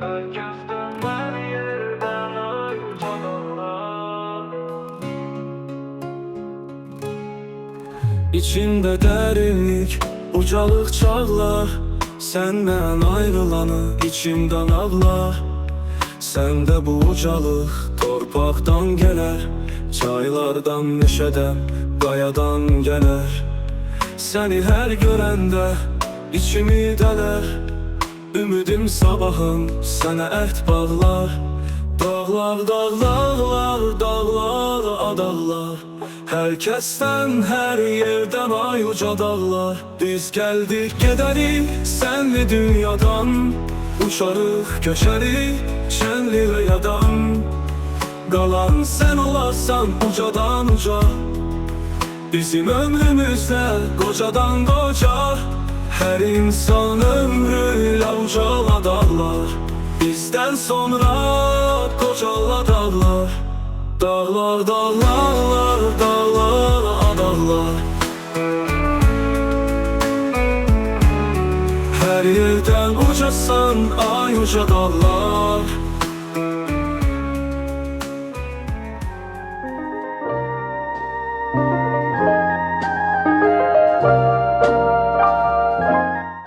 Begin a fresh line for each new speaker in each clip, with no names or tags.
Herkesten her yerden ayrıcalar. İçimde derinlik, ucalık çağlar. Senden ayrılanı içimden ağlar. Sende bu ucalık torpaqdan gələr, çaylardan, meşədən, qayadan gələr. Səni hər görəndə içimi dələr. Ümidim sabahım sənə əhd bağlar. Dağlar, dağlar, dağlar, adaqlar. Hər kəsdən, hər yerdən ay uca dağlar. Biz gəldik, gedərik sənli dünyadan. Uçarıq, köçərik şənli rüyadan. Qalan sən olarsan ucadan uca. Bizim ömrümüzdə qocadan qoca. Hər insan ömrüyle ucaladarlar. Bizdən sonra qocaladırlar. Dağlar, dağlar, dağlar, adaqlar. Hər yerdən ucasan ay uca dağlar.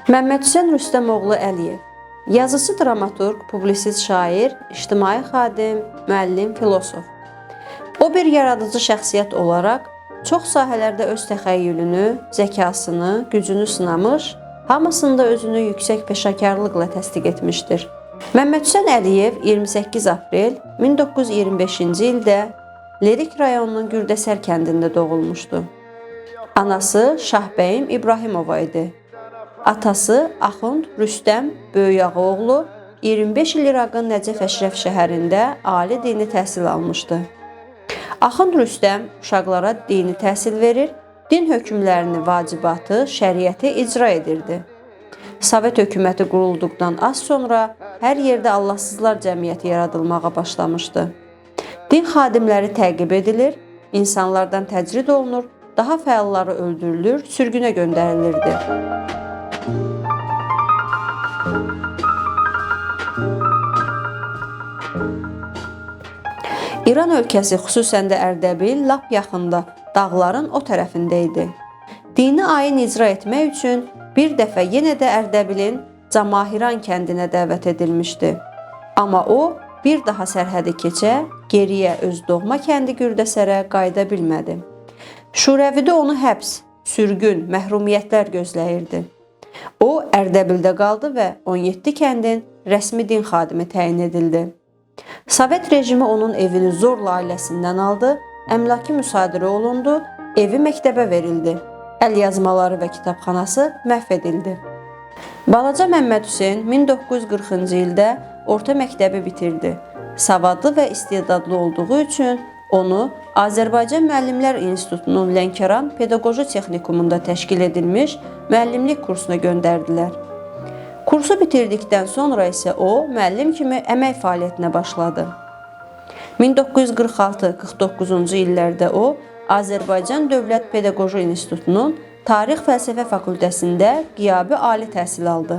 Məmməd Hüseyn Rüstəmoğlu Əliyev, yazıcı, dramaturq, publisist, şair, ictimai xadim, müəllim, filosof. O bir yaradıcı şəxsiyyət olaraq çox sahələrdə öz təxəyyülünü, zəkasını, gücünü sınamış, hamısında özünü yüksək peşəkarlıqla təsdiq etmişdir. Məmməd Hüseyn Əliyev 28 aprel 1925-ci ildə Lerik rayonunun Gürdəsər kəndində doğulmuşdu. Anası Şahbəyim İbrahimova idi. Atası Axund Rüstəm Böyüyağıoğlu 25 il İraqın Nəcəf Əşrəf şəhərində ali dini təhsil almışdı. Axund Rüstəm uşaqlara dini təhsil verir, din hökmlərini, vacibatı, şəriəti icra edirdi. Sovet hökuməti qurulduqdan az sonra hər yerdə Allahsızlar cəmiyyəti yaradılmağa başlamışdı. Din xadimləri təqib edilir, insanlardan təcrid olunur, daha fəalları öldürülür, sürgünə göndərilirdi. İran ölkəsi, xüsusən də Ərdəbil, lap yaxında, dağların o tərəfində idi. Dini ayin icra etmək üçün bir dəfə yenə də Ərdəbilin Camahiran kəndinə dəvət edilmişdi. Amma o, bir daha sərhədi keçə, geriyə öz doğma kəndi Gürdəsərə qayıda bilmədi. Şurəvidə onu həbs, sürgün, məhrumiyyətlər gözləyirdi. O, Ərdəbildə qaldı və 17 kəndin rəsmi din xadimi təyin edildi. Sovet rejimi onun evini zorla ailəsindən aldı, əmlaki müsadirə olundu, evi məktəbə verildi. Əl yazmaları və kitabxanası məhv edildi. Balaca Məmməd Hüseyn 1940-cı ildə orta məktəbi bitirdi. Savadlı və istedadlı olduğu üçün onu Azərbaycan Müəllimlər İnstitutunun Lənkəran Pedaqoji Texnikumunda təşkil edilmiş müəllimlik kursuna göndərdilər. Kursu bitirdikdən sonra isə o, müəllim kimi əmək fəaliyyətinə başladı. 1946-49-cu illərdə o, Azərbaycan Dövlət Pedaqoji İnstitutunun Tarix Fəlsəfə Fakültəsində qiyabi ali təhsil aldı.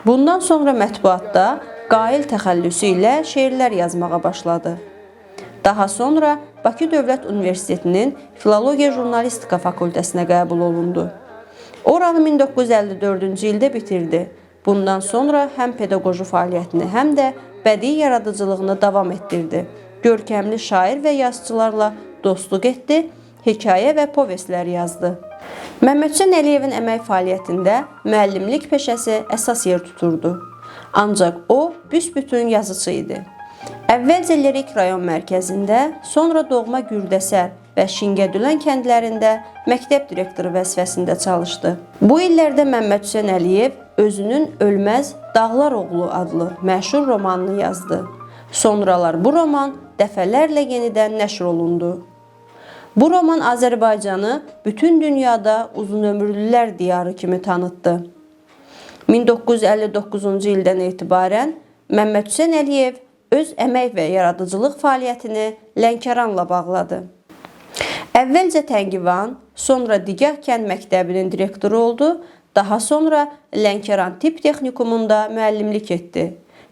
Bundan sonra mətbuatda qail təxəllüsü ilə şeirlər yazmağa başladı. Daha sonra Bakı Dövlət Universitetinin Filologiya Jurnalistika Fakültəsinə qəbul olundu. Oranı 1954-cü ildə bitirdi. Bundan sonra həm pedaqoji fəaliyyətini, həm də bədii yaradıcılığını davam etdirdi. Görkəmli şair və yazıçılarla dostluq etdi, hekayə və povestlər yazdı. Məmməd Hüseyn Əliyevin əmək fəaliyyətində müəllimlik peşəsi əsas yer tuturdu. Ancaq o, büsbütün yazıcı idi. Əvvəlcə Lerik rayon mərkəzində, sonra doğma Gürdəsər və Şingədülən kəndlərində məktəb direktoru vəzifəsində çalışdı. Bu illərdə Məmməd Hüseyn Əliyev özünün Ölməz Dağlar Oğlu adlı məşhur romanını yazdı. Sonralar bu roman dəfələrlə yenidən nəşr olundu. Bu roman Azərbaycanı bütün dünyada uzunömürlülər diyarı kimi tanıtdı. 1959-cu ildən etibarən Məmməd Hüseyn Əliyev öz əmək və yaradıcılıq fəaliyyətini Lənkəranla bağladı. Əvvəlcə Təngivan, sonra Digah kənd məktəbinin direktoru oldu, daha sonra Lənkəran Tibb Texnikumunda müəllimlik etdi.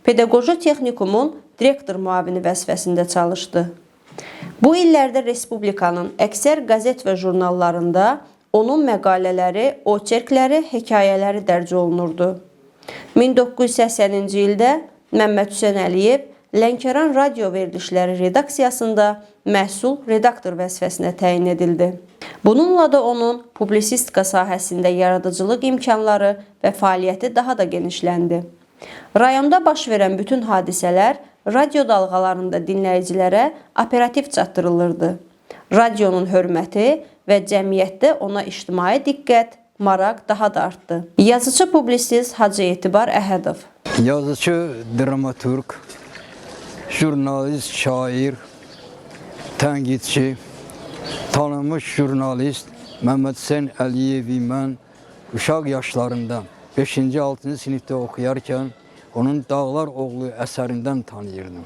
Pedaqoji Texnikumun direktor müavini vəzifəsində çalışdı. Bu illərdə Respublikanın əksər qəzet və jurnallarında onun məqalələri, oçerkləri, hekayələri dərc olunurdu. 1980-ci ildə Məmməd Hüseyn Əliyev Lənkəran radio verilişləri redaksiyasında məhsul redaktor vəzifəsinə təyin edildi. Bununla da onun publisistika sahəsində yaradıcılıq imkanları və fəaliyyəti daha da genişləndi. Rayonda baş verən bütün hadisələr radio dalğalarında dinləyicilərə operativ çatdırılırdı. Radionun hörməti və cəmiyyətdə ona ictimai diqqət, maraq daha da artdı. Yazıcı publisist Hacı Etibar Əhədov.
Yazıcı, dramaturg, jurnalist, şair, tənqidçi, tanınmış jurnalist Məmməd Hüseyn Əliyevi mən uşaq yaşlarında 5-ci, 6-cı sinifdə oxuyarkən onun Dağlar Oğlu əsərindən tanıyırdım.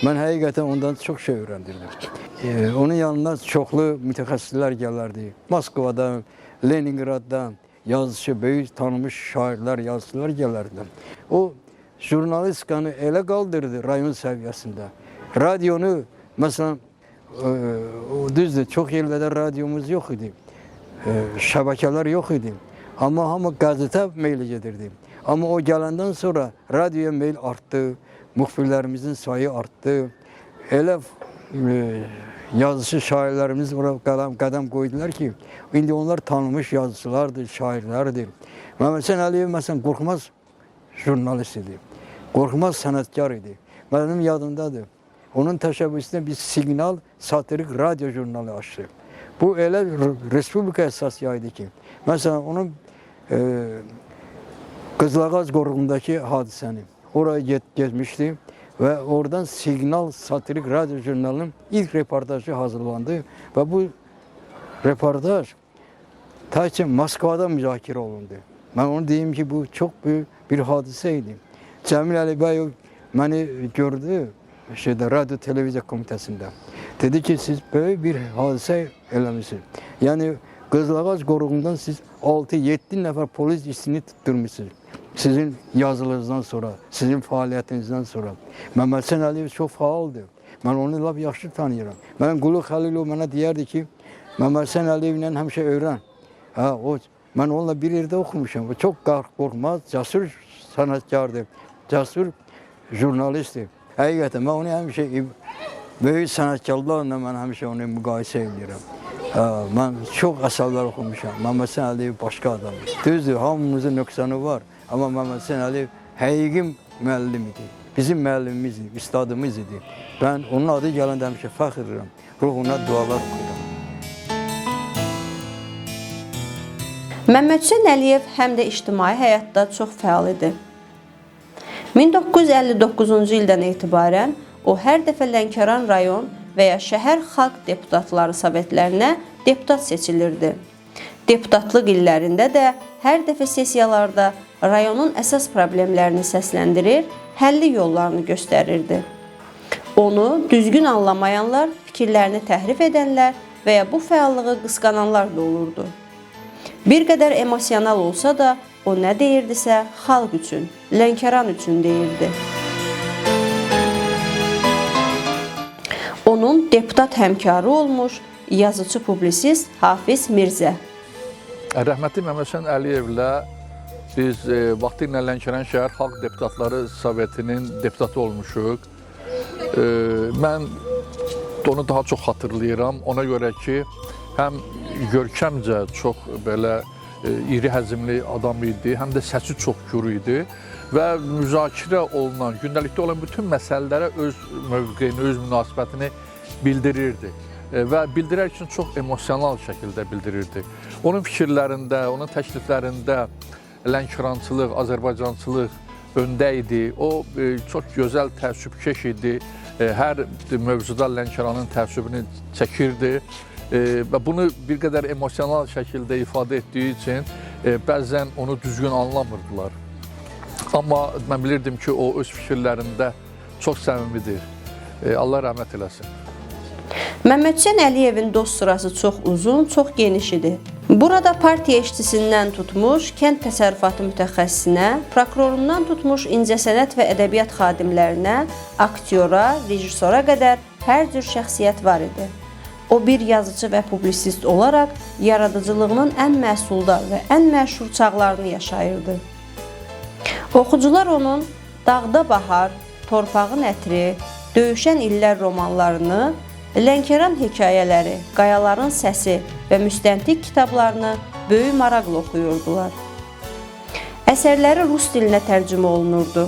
Mən həqiqətən ondan çox şey öyrəndirdim. Onun yanına çoxlu mütəxəssislər gələrdi. Moskvadan, Leningraddan yazıcı, böyük tanınmış şairlər, yazıcılar gələrdi. O jurnalistikanı elə qaldırdı rayon səviyyəsində. Radionu, məsələn, düzdür, çox yerlərdə radiomuz yox idi, şəbəkələr yox idi. Amma hamı qəzetə meyl gedirdi. Amma o gələndən sonra radioya meyl artdı, müxbirlərimizin sayı artdı. Elə yazıcı şairlərimiz oraya qədəm qoydular ki, indi onlar tanınmış yazıcılardır, şairlərdir. Məmməd Hüseyn Əliyev məsələn qorxmaz jurnalist idi, qorxmaz sənətkar idi. Mənim yadımdadır. Onun təşəbbüsündə bir Siqnal satirik radio jurnalı açdı. Bu elə Respublika əsas yaydı ki, məsələn onun Qızılağac qoruğundakı hadisəni oraya getmişdi və oradan Siqnal satirik radio jurnalının ilk reportajı hazırlandı və bu reportaj təkcə Moskvada müzakirə olundu. Mən onu deyim ki, bu çox böyük bir hadisə idi. Cəmil Əlibəyov məni gördü radio televiziya komitəsində. Dedi ki, siz böyük bir hadisə eləmişsiniz. Yəni Qızılağac qoruğundan siz 6-7 nəfər polis işçisini tutturmuşsunuz. Sizin yazılığınızdan sonra, sizin fəaliyyətinizdən sonra. Məmməd Hüseyn Əliyev çox faaldır. Mən onu lap yaxşı tanıyıram. Mən Qulu Xəlilov mənə deyərdi ki, Məmməd Hüseyn Əliyevlə həmişə öyrən. Mən onunla bir yerdə oxumuşam. O çox qorxmaz, cəsur sənətkardır, cəsur jurnalistdir. Həqiqətən, mən onu həmişə böyük sənətkarlarla mən həmişə onu müqayisə edirəm. Mən çox əsərlər oxumuşam. Məmməd Hüseyn Əliyev başqa adamdır. Düzdür, hamımızın nöqsanı var. Amma Məmməd Hüseyn Əliyev həqiqi müəllim idi. Bizim müəllimimiz idi, üstadımız idi. Mən onun adı gələndə həmişə fəxr edirəm. Ruhuna dualar oxuyuram.
Məmməd Hüseyn Əliyev həm də ictimai həyatda çox fəal idi. 1959-cu ildən etibarən o hər dəfə Lənkəran rayon və ya şəhər xalq deputatları sovetlərinə deputat seçilirdi. Deputatlıq illərində də hər dəfə sessiyalarda rayonun əsas problemlərini səsləndirir, həlli yollarını göstərirdi. Onu düzgün anlamayanlar, fikirlərini təhrif edənlər və ya bu fəallığı qısqananlar da olurdu. Bir qədər emosional olsa da, o nə deyirdisə xalq üçün, Lənkəran üçün deyirdi. Onun deputat həmkarı olmuş yazıcı publisist Hafiz Mirzə.
Rəhmətli Məmməd Hüseyn Əliyevlə biz vaxtilə Lənkəran şəhər xalq deputatları sovetinin deputatı olmuşuq. Mən onu daha çox xatırlayıram. Ona görə ki, həm görkəmcə çox belə iri həzmli adam idi, həm də səsi çox gür idi və müzakirə olunan, gündəlikdə olan bütün məsələlərə öz mövqeyini, öz münasibətini bildirirdi və bildirərkən çox emosional şəkildə bildirirdi. Onun fikirlərində, onun təkliflərində Lənkərançılıq, Azərbaycançılıq öndə idi. O çox gözəl təəssübkeş idi. Hər mövzuda Lənkəranın təəssübünü çəkirdi. Və bunu bir qədər emosional şəkildə ifadə etdiyi üçün bəzən onu düzgün anlamırdılar. Amma mən bilirdim ki, o öz fikirlərində çox səmimidir. Allah rəhmət eləsin.
Məmməd Hüseyn Əliyevin dost sırası çox uzun, çox geniş idi. Burada partiya işçisindən tutmuş, kənd təsərrüfatı mütəxəssisinə, prokurorundan tutmuş incəsənət və ədəbiyyat xadimlərinə, aktyora, rejissora qədər hər cür şəxsiyyət var idi. O bir yazıcı və publisist olaraq yaradıcılığının ən məhsuldar və ən məşhur çağlarını yaşayırdı. Oxucular onun Dağda Bahar, Torpağın ətri, Döyüşən illər romanlarını, Lənkəran hekayələri, Qayaların səsi və müstəntiq kitablarını böyük maraqla oxuyurdular. Əsərləri rus dilinə tərcümə olunurdu.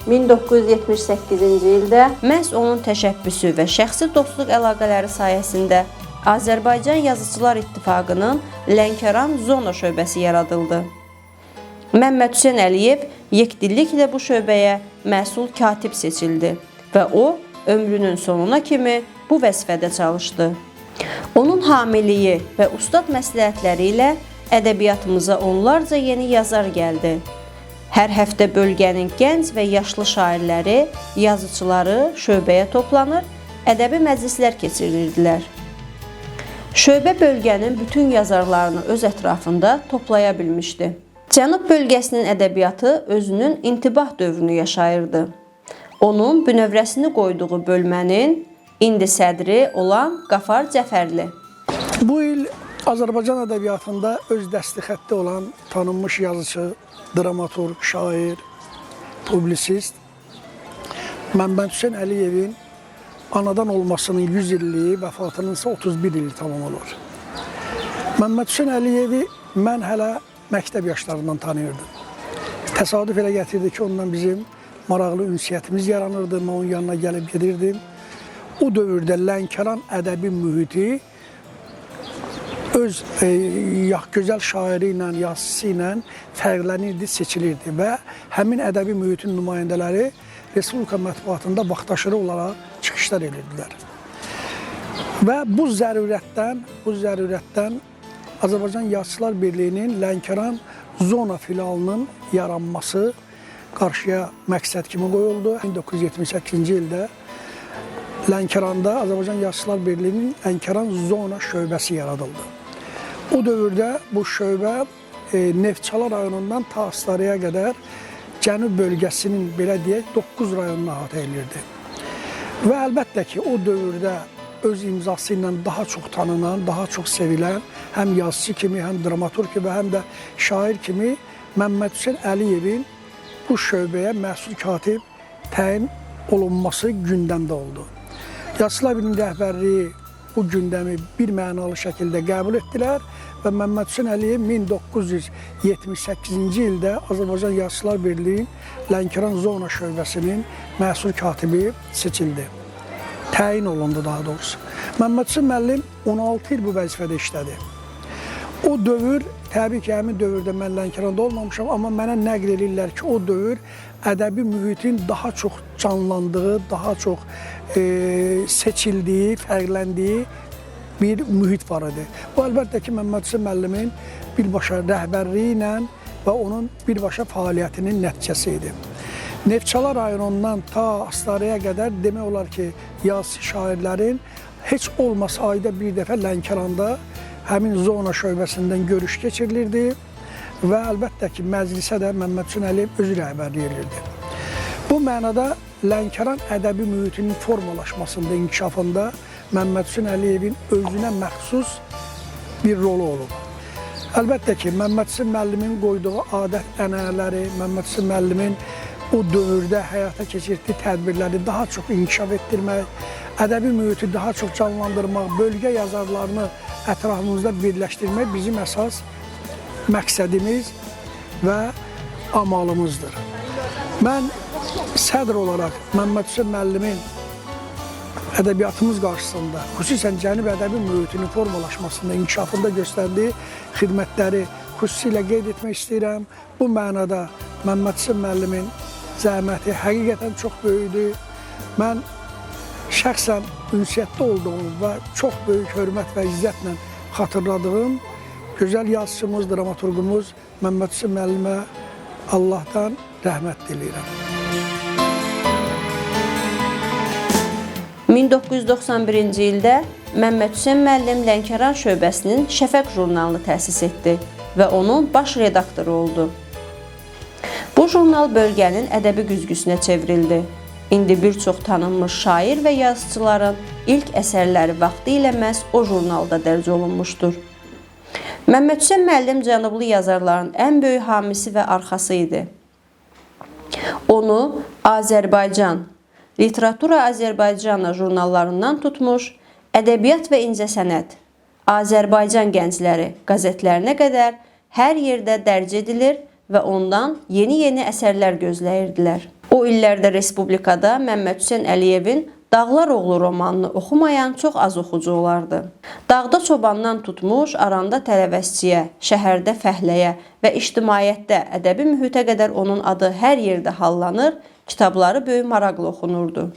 ...1978-ci ildə məhz onun təşəbbüsü və şəxsi dostluq əlaqələri sayəsində Azərbaycan Yazıçılar İttifaqının Lənkəran Zona şöbəsi yaradıldı. Məmməd Hüseyn Əliyev yekdilliklə bu şöbəyə məsul katib seçildi və o, ömrünün sonuna kimi bu vəzifədə çalışdı. Onun hamiliyi və ustad məsləhətləri ilə ədəbiyyatımıza onlarca yeni yazar gəldi. Hər həftə bölgənin gənc və yaşlı şairləri, yazıçıları şöbəyə toplanır, ədəbi məclislər keçirirdilər. Şöbə bölgənin bütün yazarlarını öz ətrafında toplaya bilmişdi. Cənub bölgəsinin ədəbiyyatı özünün intibah dövrünü yaşayırdı. Onun bünövrəsini qoyduğu bölmənin indi sədri olan Qafar Cəfərli.
Bu il Azərbaycan ədəbiyyatında öz dəsti xətti olan tanınmış yazıcı, dramaturq, şair, publisist Məmməd Hüseyn Əliyevin anadan olmasının 100 illiyi, vəfatının isə 31 ili tamam olur. Məmməd Hüseyn Əliyevi mən hələ məktəb yaşlarından tanıyırdım. Təsadüf elə gətirdi ki, ondan bizim maraqlı ünsiyyətimiz yaranırdı, mən onun yanına gəlib gedirdim. O dövrdə Lənkəran ədəbi mühiti öz gözəl şairi ilə, yazısı ilə fərqlənirdi, seçilirdi və həmin ədəbi mühitin nümayəndələri Respublika mətbuatında vaxtaşırı olaraq çıxışlar edirdilər. Və bu zərurətdən Azərbaycan Yazıçılar Birliyinin Lənkəran Zona filialının yaranması qarşıya məqsəd kimi qoyuldu. 1978-ci ildə Lənkəranda Azərbaycan Yazıçılar Birliyinin Lənkəran Zona şöbəsi yaradıldı. O dövrdə bu şöbə Neftçala rayonundan ta Astaraya qədər Cənub bölgəsinin, belə deyək, 9 rayonunu əhatə edirdi. Və əlbəttə ki, o dövrdə öz imzası ilə daha çox tanınan, daha çox sevilən, həm yazıcı kimi, həm dramaturg kimi, həm də şair kimi Məmməd Hüseyn Əliyevin bu şöbəyə məsul katib təyin olunması gündəmdə oldu. Yazıçılar Birliyinin rəhbərliyi bu gündəmi bir mənalı şəkildə qəbul etdilər və Məmməd Hüseyn Əliyev 1978-ci ildə Azərbaycan Yazıçılar Birliyinin Lənkəran Zona şöbəsinin məsul katibi seçildi. Təyin olundu daha doğrusu. Məmməd Hüseyn müəllim 16 il bu vəzifədə işlədi. O dövr, təbii ki, həmin dövrdə mən Lənkəranda olmamışam, amma mənə nəql edirlər ki, o dövr ədəbi mühitin daha çox canlandığı, daha çox seçildiyi, fərqləndiyi bir mühit var idi. Bu, əlbəttə ki, Məmməd Hüseyn müəllimin birbaşa rəhbərliyi ilə və onun birbaşa fəaliyyətinin nəticəsi idi. Neftçala rayonundan ta Astaraya qədər demək olar ki, yazıçı şairlərin heç olmasa ayda bir dəfə Lənkəranda həmin zona şöbəsindən görüş keçirilirdi və əlbəttə ki, məclisə də Məmməd Hüseyn Əliyev özü rəhbərlik edirdi. Bu mənada Lənkəran ədəbi mühitinin formalaşmasında, inkişafında Məmməd Hüseyn Əliyevin özünə məxsus bir rolu olub. Əlbəttə ki, Məmməd Hüseyn müəllimin qoyduğu adət-ənənələri, Məmməd Hüseyn müəllimin o dövrdə həyata keçirdiyi tədbirləri daha çox inkişaf etdirmək, ədəbi mühiti daha çox canlandırmaq, bölgə yazarlarını ətrafımızda birləşdirmək bizim əsas məqsədimiz və amalımızdır. Mən sədr olaraq Məmməd Hüseyn müəllimin ədəbiyyatımız qarşısında, xüsusən Cənub ədəbi mühitinin formalaşmasında, inkişafında göstərdiyi xidmətləri xüsusilə qeyd etmək istəyirəm. Bu mənada Məmməd Hüseyn müəllimin zəhməti həqiqətən çox böyükdür. Mən şəxsən ünsiyyətdə olduğum və çox böyük hörmət və izzətlə xatırladığım gözəl yazıçımız, dramaturqumuz Məmməd Hüseyn müəllimə Allahdan rəhmət diləyirəm.
1991-ci ildə Məmməd Hüseyn müəllim Lənkəran şöbəsinin Şəfəq jurnalını təsis etdi və onun baş redaktoru oldu. Bu jurnal bölgənin ədəbi güzgüsünə çevrildi. İndi bir çox tanınmış şair və yazıçıların ilk əsərləri vaxtı ilə məhz o jurnalda dərc olunmuşdur. Məmməd Hüseyn müəllim cənublu yazarların ən böyük hamisi və arxası idi. Onu Azərbaycan, Literatura Azərbaycana jurnallarından tutmuş, Ədəbiyyat və İncəsənət, Azərbaycan gəncləri qəzetlərinə qədər hər yerdə dərc edilir və ondan yeni əsərlər gözləyirdilər. O illərdə respublikada Məmməd Hüseyn Əliyevin Dağlar oğlu romanını oxumayan çox az oxucu olardı. Dağda çobandan tutmuş, aranda tələvəsçiyə, şəhərdə fəhləyə və ictimaiyyətdə ədəbi mühitə qədər onun adı hər yerdə hallanır, kitabları böyük maraqla oxunurdu.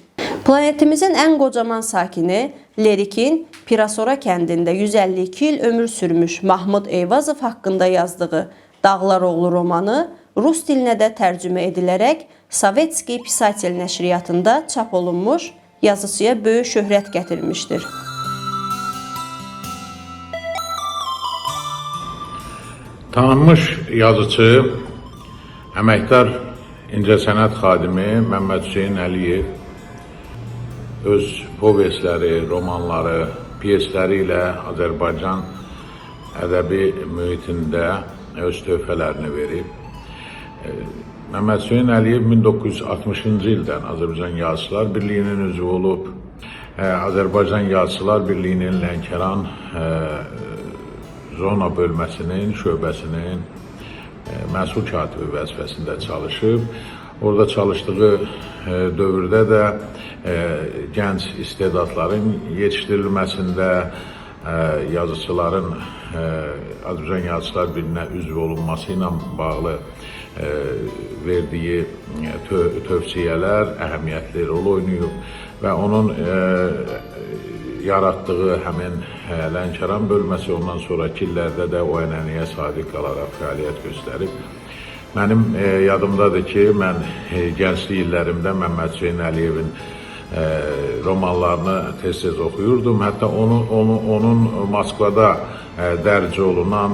Planetimizin ən qocaman sakini, Lerikin Pirasora kəndində 152 il ömür sürmüş Mahmud Eyvazov haqqında yazdığı Dağlar oğlu romanı rus dilinə də tərcümə edilərək Sovetski Pisatel nəşriyyatında çap olunmuş, yazıcıya böyük şöhrət gətirmişdir.
Tanınmış yazıcı, əməkdar incəsənət xadimi Məmməd Hüseyn Əliyev öz povestləri, romanları, pyesləri ilə Azərbaycan ədəbi mühitində öz töhfələrini verib. Məmməd Hüseyn Əliyev 1960-cı ildən Azərbaycan Yazıçılar Birliyinin üzvü olub. Azərbaycan Yazıçılar Birliyinin Lənkəran zona bölməsinin, şöbəsinin məsul katibi vəzifəsində çalışıb. Orada çalışdığı dövrdə də gənc istedadların yetişdirilməsində, yazıçıların Azərbaycan Yazıçılar Birliyinə üzv olunması ilə bağlı verdiyi tövsiyələr əhəmiyyətli rol oynayıb və onun yaratdığı həmin Lənkəran bölməsi ondan sonraki illərdə də o ənənəyə sadiq qalaraq fəaliyyət göstərib. Mənim yadımdadır ki, mən gənclik illərimdə Məmməd Hüseyn Əliyevin romanlarını tez-tez oxuyurdum. Hətta onun Moskvada dərc olunan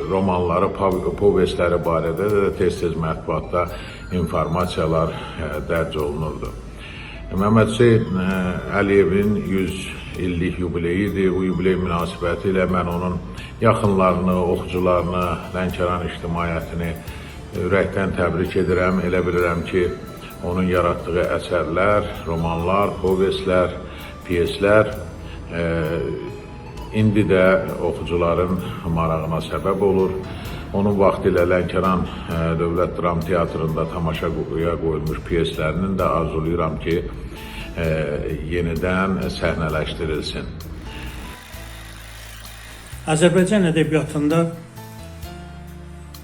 romanları, povestləri barədə də tez-tez mətbuatda informasiyalar dərc olunurdu. Məmməd Hüseyn Əliyevin 100 illik yubileyidir. Bu yubiley münasibəti ilə mən onun yaxınlarını, oxucularını, Lənkəran ictimaiyyətini ürəkdən təbrik edirəm. Elə bilirəm ki, onun yaratdığı əsərlər, romanlar, povestlər, pyeslər indi də oxucuların marağına səbəb olur. Onun vaxtilə Lənkəran Dövlət Dram Teatrında tamaşaya qoyulmuş pyeslərinin də arzulayıram ki, yenidən səhnələşdirilsin.
Azərbaycan ədəbiyyatında,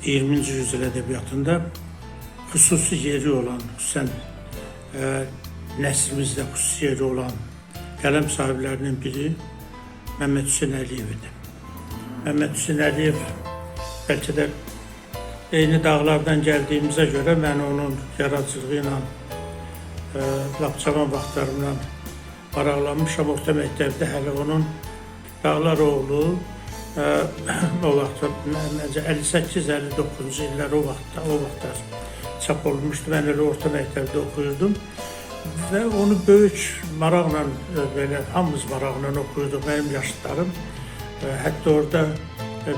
20-ci yüzyıl ədəbiyyatında xüsusi yeri olan, xüsusən nəslimizdə xüsusi yeri olan qələm sahiblərinin biri Məmməd Hüseyn Əliyev idi. Məmməd Hüseyn Əliyev bəlkə də eyni dağlardan gəldiyimizə görə mən onun yaradıcılığı ilə lap cavan vaxtlarımdan maraqlanmışam. Orta məktəbdə hələ onun Dağlar oğlu o vaxt 58-59-cu illər o vaxtlar çap olunmuşdu. Mən elə orta məktəbdə oxuyurdum. Və onu böyük maraqla, belə hamımız maraqla oxuyurduq, mənim yaşlılarım. Hətta orada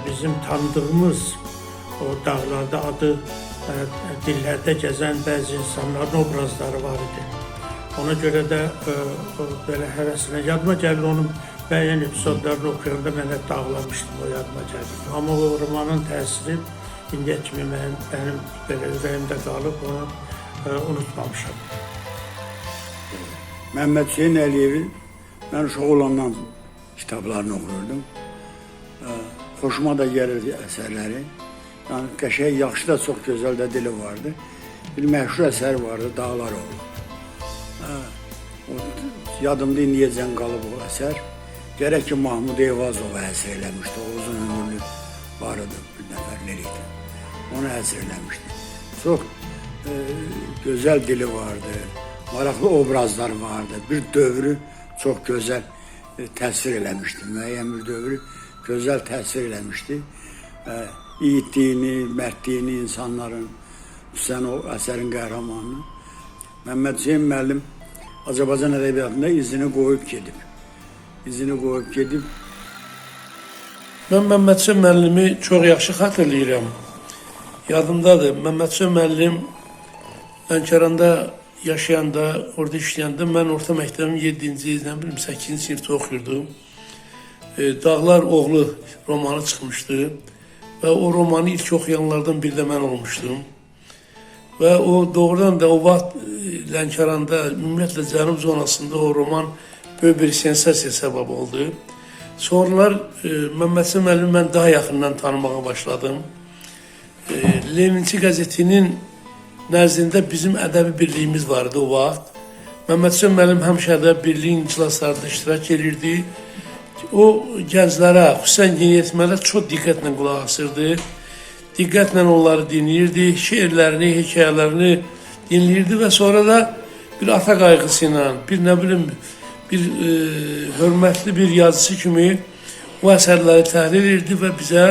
bizim tanıdığımız o dağlarda adı dillərdə gəzən bəzi insanların obrazları var idi. Ona görə də belə həvəsinə yadıma gəldi, onun müəyyən epizodlarını oxuyanda mən hətta ağlamışdım, o yadıma gəldi. Amma o romanın təsiri indiyə kimi mənim belə ürəyimdə qalıb, onu unutmamışam.
Məmməd Hüseyn Əliyevin mən uşaq olandan kitablarını oxuyurdum. Xoşuma da gəlirdi əsərləri. Yəni qəşəng, yaxşı da çox gözəl də dili vardı. Bir məşhur əsər vardı, Dağlar oğlu. Yadımda indiyəcən qalıb o əsər. Gərək ki, Mahmud Eyvazov həsr eləmişdi. O uzun ömürlü vardı, bir nəfərlər idi. Onu həsr eləmişdi. Çox gözəl dili vardı. maraqlı obrazlar vardı. Bir dövrü çox gözəl təsir eləmişdi. Müəyyən bir dövrü gözəl təsir eləmişdi. İyitliyini, mərdliyini insanların, xüsusən o əsərin qəhrəmanını. Məmməd Hüseyn müəllim Azərbaycan ədəbiyyatında izini qoyub gedib. İzini qoyub gedib.
Mən Məmməd Hüseyn müəllimi çox yaxşı xatırlayıram. Yadımdadır. Məmməd Hüseyn müəllim Lənkəranda yaşayanda, orada işləyəndə mən orta məktəbin 7-ci, 8-ci sinifdə oxuyurdum. Dağlar Oğlu romanı çıxmışdı və o romanı ilk oxuyanlardan biri də mən olmuşdum. Və o doğrudan da o vaxt Lənkəranda, ümumiyyətlə Cənub zonasında o roman böyük bir sensasiya səbəb oldu. Sonralar Məmməd Hüseyn müəllimi mən daha yaxından tanımağa başladım. Leninçi qəzetinin nəzdində bizim ədəbi birliyimiz vardı o vaxt. Məmməd Hüseyn müəllim həmişə ədəbi birliyin iclaslarında iştirak edirdi. O gənclərə, xüsusən yeniyetmələrə çox diqqətlə qulaq asırdı. Diqqətlə onları dinləyirdi, şeirlərini, hekayələrini dinləyirdi və sonra da bir ata qayğısı ilə, bir nə bilim, bir hörmətli bir yazıcı kimi o əsərləri təhlil edirdi və bizə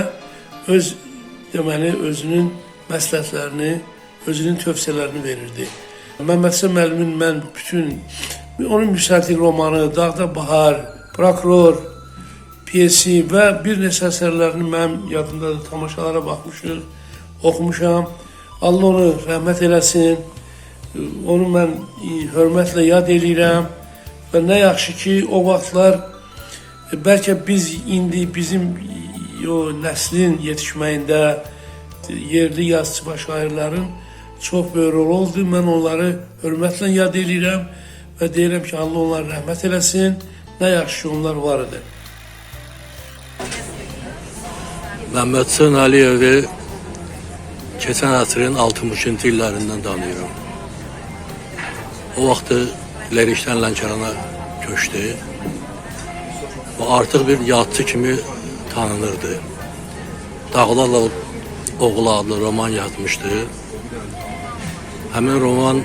özünün məsləhətlərini, özünün tövsiyələrini verirdi. Məmməd Hüseyn müəllimin mən bütün, onun müstəqil romanı, Dağda Bahar, Prokuror, piyesi və bir neçə əsərlərini mənim yadımdadır, tamaşalara baxmışıq, oxumuşam. Allah onu rəhmət eləsin, onu mən hörmətlə yad eləyirəm və nə yaxşı ki, o vaxtlar bəlkə biz indi bizim o nəslin yetişməyində yerli yazıcı və şairlərin çox böyük rol oldu. Mən onları hörmətlə yad eləyirəm və deyirəm ki, Allah onlara rəhmət eləsin, nə yaxşı ki, onlar var idi.
Məmməd Hüseyn Əliyevi keçən əsrin 60-cı illərindən tanıyıram. O vaxtı Lerikdən Lənkərana köçdü və artıq bir yazıcı kimi tanınırdı. Dağlarla Oğlu adlı roman yazmışdı. Həmin roman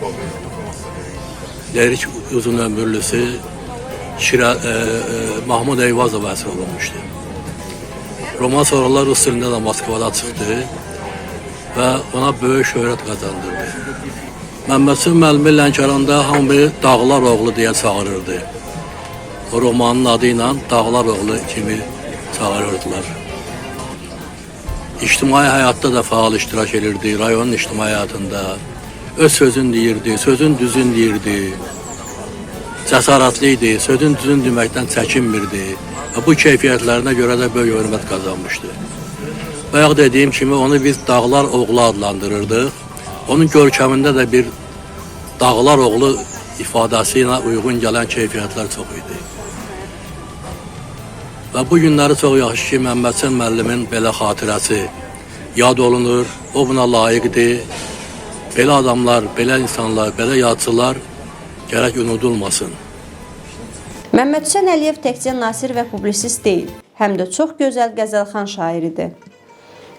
Lerik uzun ömürlüsü Mahmud Eyvazov əsər olunmuşdu. Roman sonralar Rus dilində də Moskvada çıxdı və ona böyük şöhrət qazandırdı. Məmməd Hüseyn müəllimi Lənkəranda hamı Dağlar Oğlu deyə çağırırdı. O romanın adı ilə Dağlar Oğlu kimi çağırırdılar. İctimai həyatda da faal iştirak edirdi, rayonun ictimai həyatında. Öz sözün deyirdi, sözün düzün deyirdi. Cəsarətli idi, sözün düzün deməkdən çəkinmirdi. Və bu keyfiyyətlərinə görə də böyük hörmət qazanmışdı. Bayaq dediyim kimi onu biz Dağlar Oğlu adlandırırdıq. Onun görkəmində də bir Dağlar Oğlu ifadəsi ilə uyğun gələn keyfiyyətlər çox idi. Və bu günləri çox yaxşı ki, Məmməd Hüseyn müəllimin belə xatirəsi yad olunur, o buna layiqdir. Belə adamlar, belə insanlar, belə yazıçılar gərək unudulmasın.
Məmməd Hüseyn Əliyev təkcə nasir və publisist deyil, həm də çox gözəl qəzəlxan şairidir.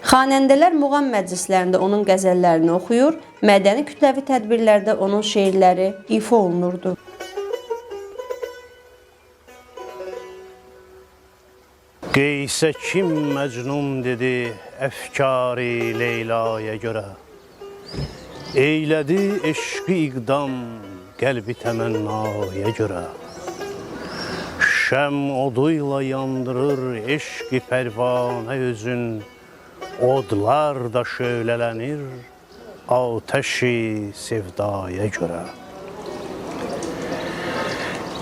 Xanəndələr muğam məclislərində onun qəzəllərini oxuyur, mədəni kütləvi tədbirlərdə onun şeirləri ifa olunurdu.
Qeysə kim Məcnun dedi əfkari Leylaya görə. Eylədi eşqi iqdam qəlbi təmənnaya görə. Şəm oduyla yandırır eşqi pərvanə özün. Odlar da şölələnir atəşi sevdaya görə.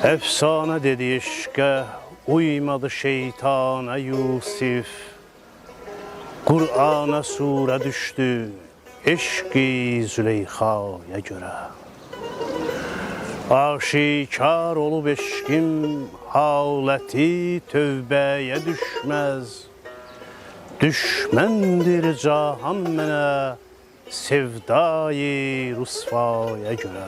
Əfsanə dedi eşqə uymadı şeytana Yusif. Qur'ana surə düşdü eşqi Züleyxaya görə. Aşikar olub eşqim haləti tövbəyə düşməz. Düşməndir cahan mənə sevdayı rüsvaya görə.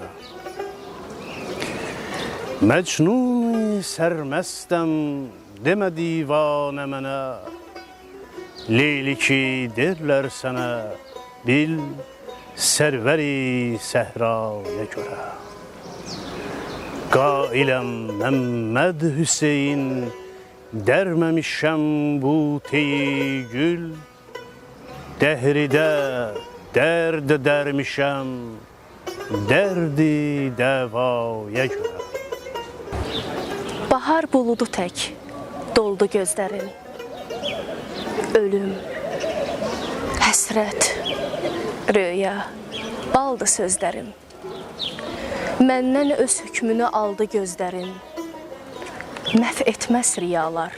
Məcnun sərməstəm demə divanə mənə. Leyli ki derlər sənə bil sərvəri səhraya görə. Qailəm Məmməd Hüseyin, dərməmişəm bu teyi gül. Dəhridə dərd dərmişəm, dərdi dəvaya görə.
Bahar buludu tək doldu gözlərin. Ölüm, həsrət, röya, baldı sözlərim. Məndən öz hükmünü aldı gözlərin. Məhv etməz riyalar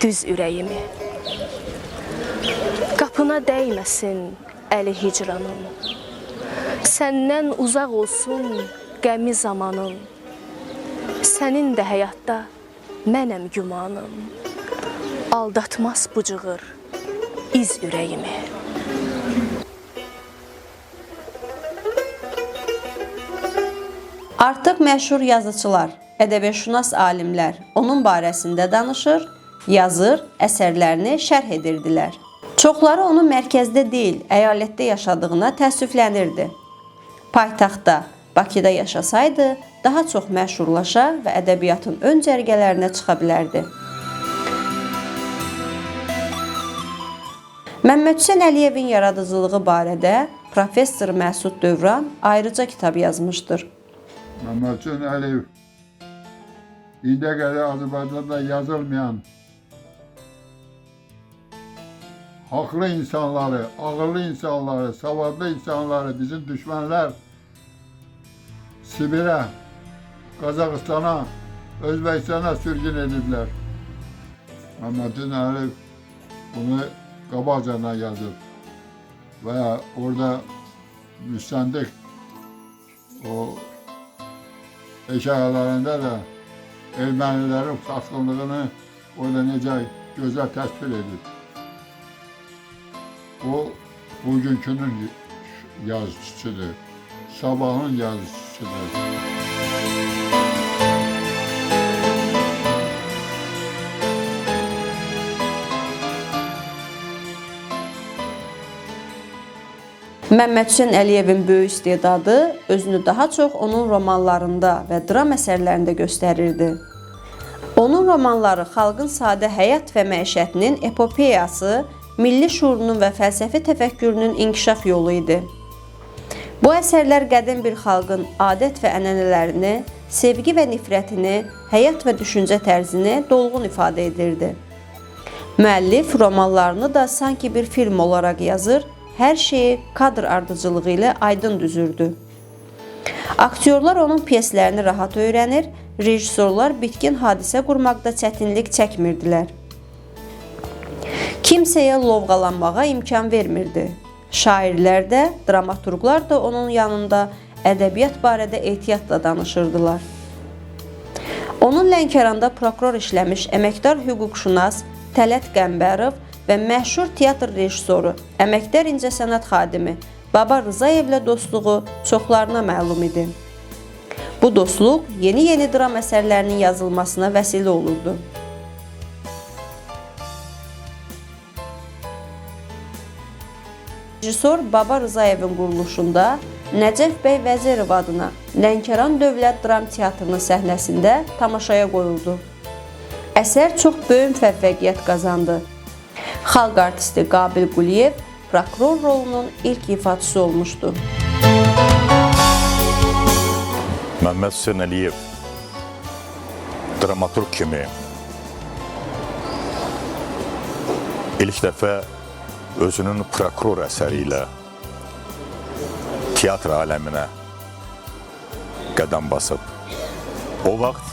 düz ürəyimi. Qapına dəyməsin əli hicranın. Səndən uzaq olsun qəmi zamanın. Sənin də həyatda mənəm gümanım. Aldatmaz bu cığır iz ürəyimi.
Artıq məşhur yazıçılar, ədəbiyyatşünas alimlər onun barəsində danışır, yazır, əsərlərini şərh edirdilər. Çoxları onun mərkəzdə deyil, əyalətdə yaşadığına təəssüflənirdi. Paytaxtda, Bakıda yaşasaydı, daha çox məşhurlaşa və ədəbiyyatın ön cərgələrinə çıxa bilərdi. Məmməd Hüseyn Əliyevin yaradıcılığı barədə Professor Məsud Dövran ayrıca kitab yazmışdır.
Məmməd Hüseyn Əliyev indiyə qədər Azərbaycanda yazılmayan haqlı insanları, ağıllı insanları, savadlı insanları bizim düşmənlər Sibirə, Qazaxıstana, Özbəkistana sürgün ediblər. Məmməd Hüseyn Əliyev bunu qabaqcadan yazıb və orada müstəndiq o hekayələrində də ermənilərin satqınlığını orada necə gözəl təsvir edib. O, bugünkünün yazıçıdır, sabahın yazıçıdır.
Məmməd Hüseyn Əliyevin böyük istedadı özünü daha çox onun romanlarında və dram əsərlərində göstərirdi. Onun romanları xalqın sadə həyat və məişətinin epopeyası, milli şuurunun və fəlsəfi təfəkkürünün inkişaf yolu idi. Bu əsərlər qədim bir xalqın adət və ənənələrini, sevgi və nifrətini, həyat və düşüncə tərzini dolğun ifadə edirdi. Müəllif romanlarını da sanki bir film olaraq yazır, hər şeyi kadr ardıcılığı ilə aydın düzürdü. Aktyorlar onun pyeslərini rahat öyrənir, rejissorlar bitkin hadisə qurmaqda çətinlik çəkmirdilər. Kimsəyə lovğalanmağa imkan vermirdi. Şairlər də, dramaturqlar da onun yanında ədəbiyyat barədə ehtiyatla danışırdılar. Onun Lənkəranda prokuror işləmiş əməkdar hüquqşünas Tələt Qəmbərov və məşhur teatr rejissoru, əməkdar incəsənət xadimi Baba Rızayevlə dostluğu çoxlarına məlum idi. Bu dostluq yeni dram əsərlərinin yazılmasına vəsilə olurdu. Rejissor Baba Rızayevin quruluşunda Nəcəf bəy Vəzirov adına Lənkəran Dövlət Dram Teatrının səhnəsində tamaşaya qoyuldu. Əsər çox böyük müvəffəqiyyət qazandı. Xalq artisti Qabil Quliyev prokuror rolunun ilk ifaçısı olmuşdu.
Məmməd Hüseyn Əliyev dramaturq kimi ilk dəfə özünün prokuror əsəri ilə teatr aləminə qədəm basıb. O vaxt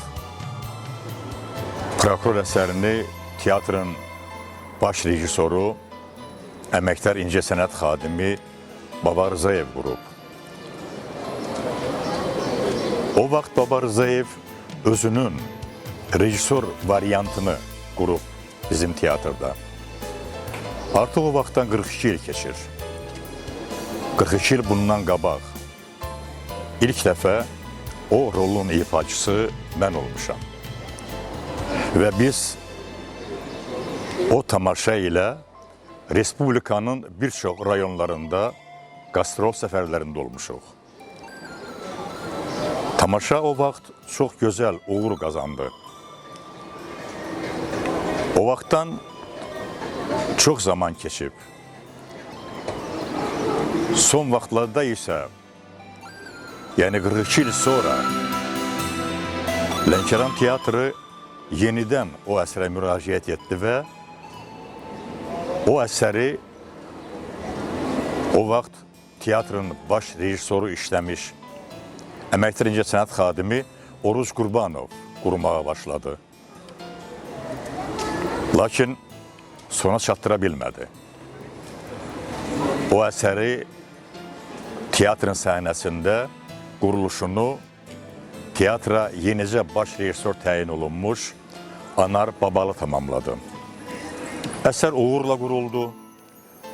prokuror əsərini teatrın baş rejissoru, əməkdar incəsənət xadimi Baba Rızayev qurub. O vaxt Baba Rızayev özünün rejissor variantını qurub bizim teatrda. Artıq o vaxtdan 42 il keçir. 42 il bundan qabaq ilk dəfə o rolun ifaçısı mən olmuşam. Və biz o tamaşa ilə Respublikanın bir çox rayonlarında qastrol səfərlərində olmuşuq. Tamaşa o vaxt çox gözəl uğur qazandı. O vaxtdan çox zaman keçib. Son vaxtlarda isə, yəni 42 il sonra Lənkəran teatrı yenidən o əsərə müraciət etdi və o əsəri o vaxt teatrın baş rejissoru işləmiş əməkdar incəsənət xadimi Oruc Qurbanov qurmağa başladı. Lakin sona çatdıra bilmədi. O əsəri teatrın səhnəsində quruluşunu teatra yenicə baş rejissor təyin olunmuş Anar Babalı tamamladı. Əsər uğurla quruldu,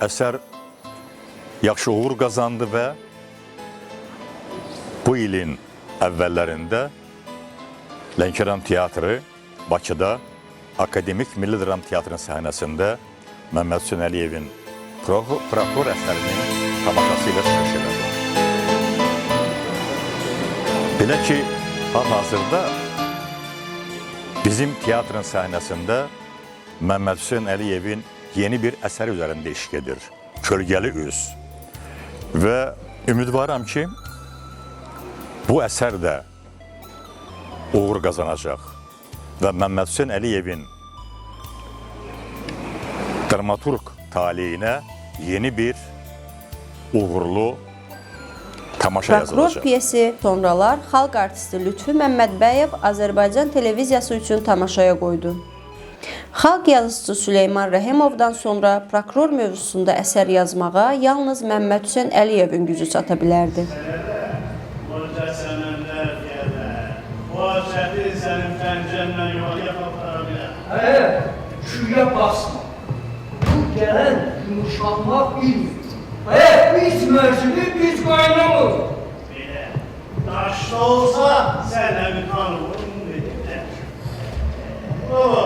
əsər yaxşı uğur qazandı və bu ilin əvvəllərində Lənkəran teatrı Bakıda Akademik Milli Dram Teatrının səhnəsində Məmməd Hüseyn Əliyevin Prokur əsərinin tamaşası ilə çıxış elədi. Belə ki, hal-hazırda bizim teatrın səhnəsində Məmməd Hüseyn Əliyevin yeni bir əsər üzərində iş gedir. Kölgəli üz. Və ümidvaram ki, bu əsər də uğur qazanacaq və Məmməd Hüseyn Əliyevin dramaturq taleyinə yeni bir uğurlu tamaşa yazılacaq.
Prokuror piyesi sonralar xalq artisti Lütfü Məmmədbəyev Azərbaycan televiziyası üçün tamaşaya qoydu. Xalq yazıcısı Süleyman Rəhimovdan sonra prokuror mövzusunda əsər yazmağa yalnız Məmməd Hüseyn Əliyevin gücü çata bilərdi.
Şuraya basma. Bu gələn yumuşalmaq bilmir. Biz məcburi, biz qaynamır. Belə, daşda olsa sənə bir tanımın dediklər. Baba,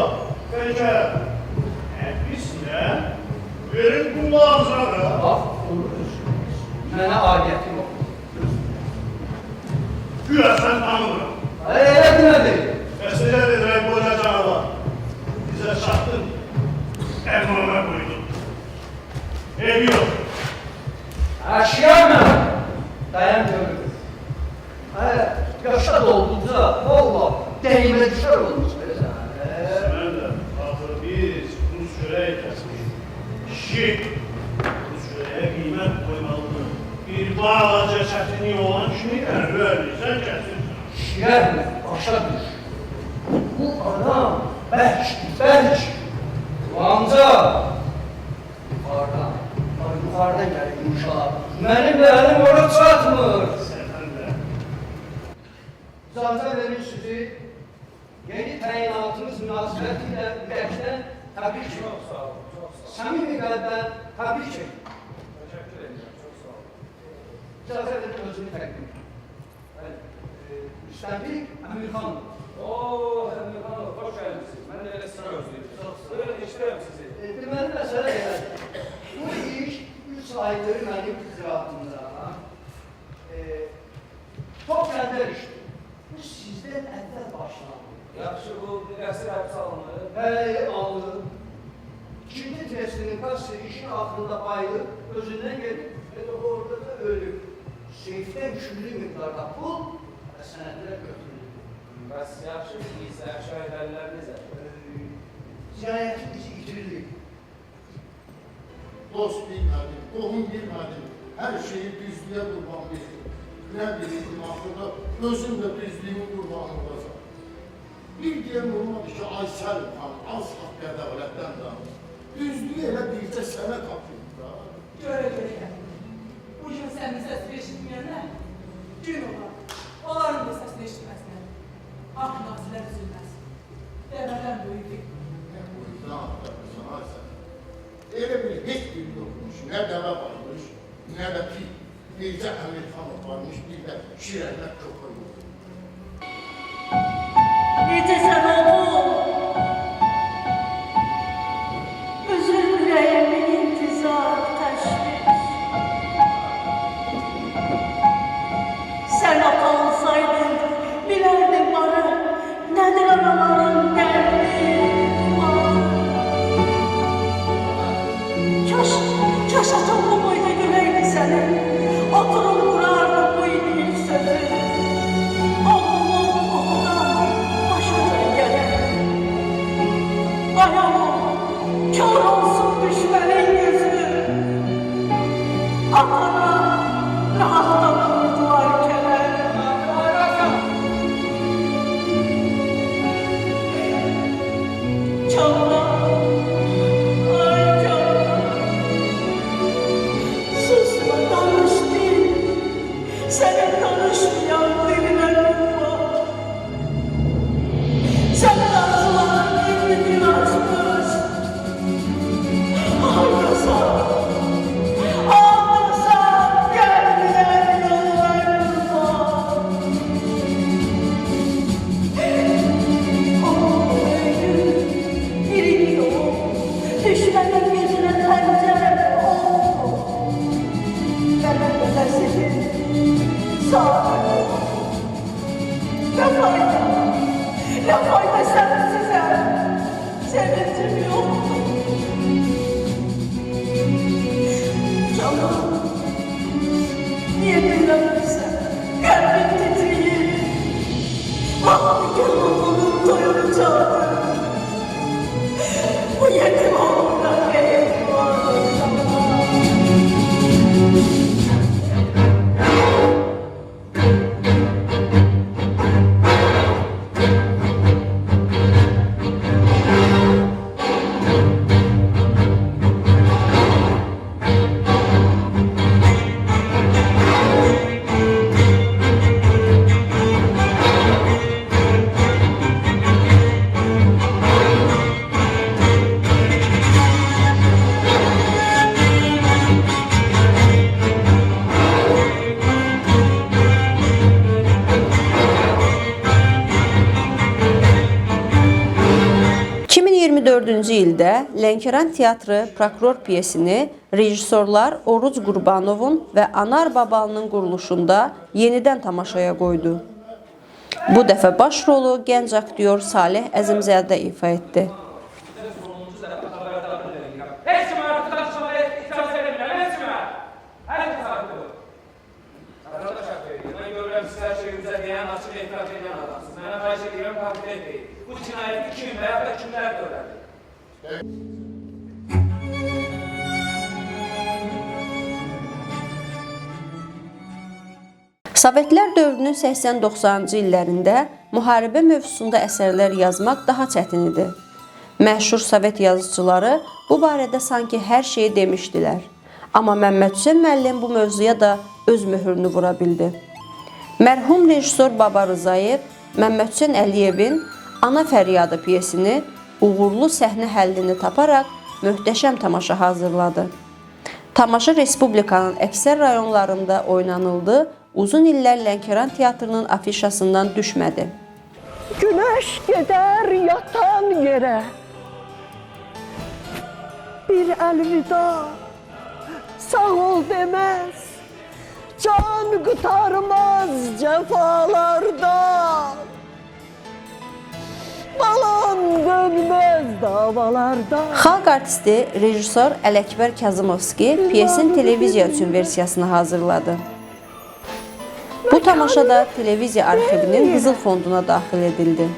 peki, biz nə? Verin qulağınıza da. Bax, olur. Mənə adiyyətim o. Güya sən tanımıram. Elə demədir. Məsələ dedirək, boyuna canavar. Bizə çatdın, əmrana qoydun. Ev yox. Əşyamə, dayan görürüz. Yaşa dolduca, valla, deyimə düşər olmuş belə. Mən də, axı biz Rus çörəyi kəsmişik. Kişi, Rus çörəyə qiymət qoymalıdır. Bir bağlaca çətinliyi olan kimi əlbəliysən kəsin. Şiyərmi, başa düş. Bu adam bəlk, ancaq yuxarıdan gəlir yumuşaq. Mənim də əlim ora çatmır. İcazə verin sizi yeni təyinatınız münasibəti ilə ürəkdən təbrik edin. Çox sağ olun. Səmimi qəlbdən təbrik edin. Təşəkkür edirəm, çox sağ olun. İcazə verin özünü təqdim edin. Üstənlik Əmirxanov. Əmirxanov, xoş gəlmişsiniz. Mən də elə sıra özləyirəm. Çox sağ olun. Buyurun, işləyəm sizi. Deməli, məsələ elədir. Bu iş 3 aydır mənim icraatımda. Çox gəndər işdir. Bu sizdən əvvəl başlandı. Yaxşı, bu əsr həbs alınır. Alınır. İkinci testinin qası işin axırında bayılıb, özündən gedib, orada da ölüb. Seyfdən küllü miqdarda pul və sənədlər götürülür. Bəs yaxşı, biz şəhidlərlər necə? Ziyarəti bizi itirildik.
Dost bilmədim, qohum bilmədim, hər şeyi düzlüyə qurban verdim. Nə bilirdim axırda, özüm də düzlüyün qurbanı olacaq. Bir deyəm olmadı ki, Aysel xanım, az haqq qədəvlətdən danır. Düzlüyü elə bircə sənə tapıyım da.
Görə. Bu gün sənin səsini eşitməyənlər, gün olar. Onların da səsini eşitməsinlər. Haqq nazilər üzülməz. Dəvədən böyüdük.
Nə boyundan atlarsan, Aysel. Elə bir heç bir yoxmuş, nə dəvə varmış, nə də ki, bircə Əmirxanov varmış, bir də şirənlər köpək olur.
Necəsən oğul? Üzül ürəyimin intizar təşviş. Sən ata olsaydın,
2024-cü ildə Lənkəran Teatrı Prokuror piyesini rejissorlar Oruc Qurbanovun və Anar Babalının quruluşunda yenidən tamaşaya qoydu. Bu dəfə baş rolu gənc aktyor Salih Əzimzadə ifa etdi.
Bu cinayeti kim veya da kimler öğrendi?
Sovetlər dövrünün 80-90-cı illərində müharibə mövzusunda əsərlər yazmaq daha çətin idi. Məşhur sovet yazıçıları bu barədə sanki hər şeyi demişdilər. Amma Məmməd Hüseyn müəllim bu mövzuya da öz möhürünü vura bildi. Mərhum rejissor Baba Rızayev Məmməd Hüseyn Əliyevin Ana Fəryadı piyesini uğurlu səhnə həllini taparaq möhtəşəm tamaşa hazırladı. Tamaşa Respublikanın əksər rayonlarında oynanıldı, uzun illər Lənkəran Teatrının afişasından düşmədi.
Günəş gedər yatan yerə, bir əlvida, sağ ol deməz, can qurtarmaz cəfalardan. Balam dönməz davalarda.
Xalq artisti rejissor Ələkbər Kazımovski piyesin televiziya üçün versiyasını hazırladı. Bu tamaşa da televiziya arxivinin qızıl fonduna daxil edildi.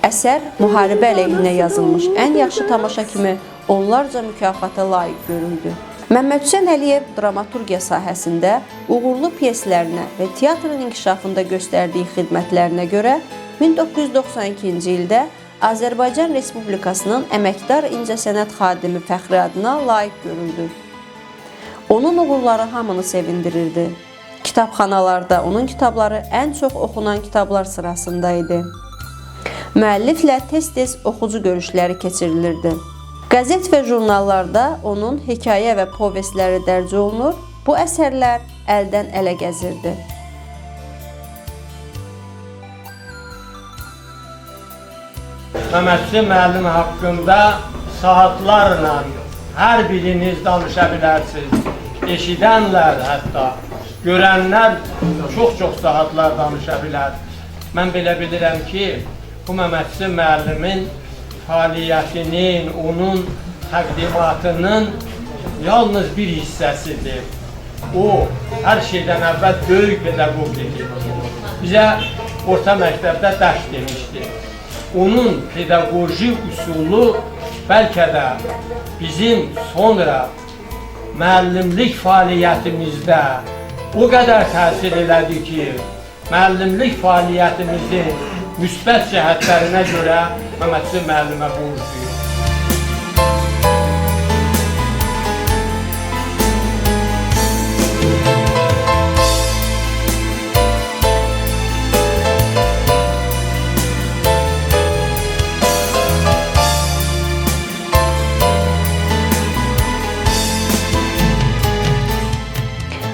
Əsər müharibə əleyhinə yazılmış ən yaxşı tamaşa kimi onlarca mükafata layiq görüldü. Məmməd Hüseyn Əliyev dramaturgiya sahəsində uğurlu piyeslərinə və teatrın inkişafında göstərdiyi xidmətlərinə görə 1992-ci ildə Azərbaycan Respublikasının Əməkdar İncəsənət Xadimi fəxri adına layiq görüldü. Onun uğurları hamını sevindirirdi. Kitabxanalarda onun kitabları ən çox oxunan kitablar sırasında idi. Müəlliflə tez-tez oxucu görüşləri keçirilirdi. Qəzet və jurnallarda onun hekayə və povestləri dərc olunur, bu əsərlər əldən ələ gəzirdi.
Məmməd Hüseyn müəllim haqqında saatlarla hər biriniz danışa bilərsiniz. Eşidənlər hətta, görənlər çox-çox saatlar danışa bilər. Mən belə bilirəm ki, bu Məmməd Hüseyn müəllimin fəaliyyətinin, onun təqdimatının yalnız bir hissəsidir. O, hər şeydən əvvəl böyük pedaqoq idi. Bizə orta məktəbdə dərs demişdi. Onun pedaqoji usulu bəlkə də bizim sonra müəllimlik fəaliyyətimizdə o qədər təsir elədi ki, müəllimlik fəaliyyətimizin müsbət cəhətlərinə görə Məmməd Hüseyn müəllimə borcluyum.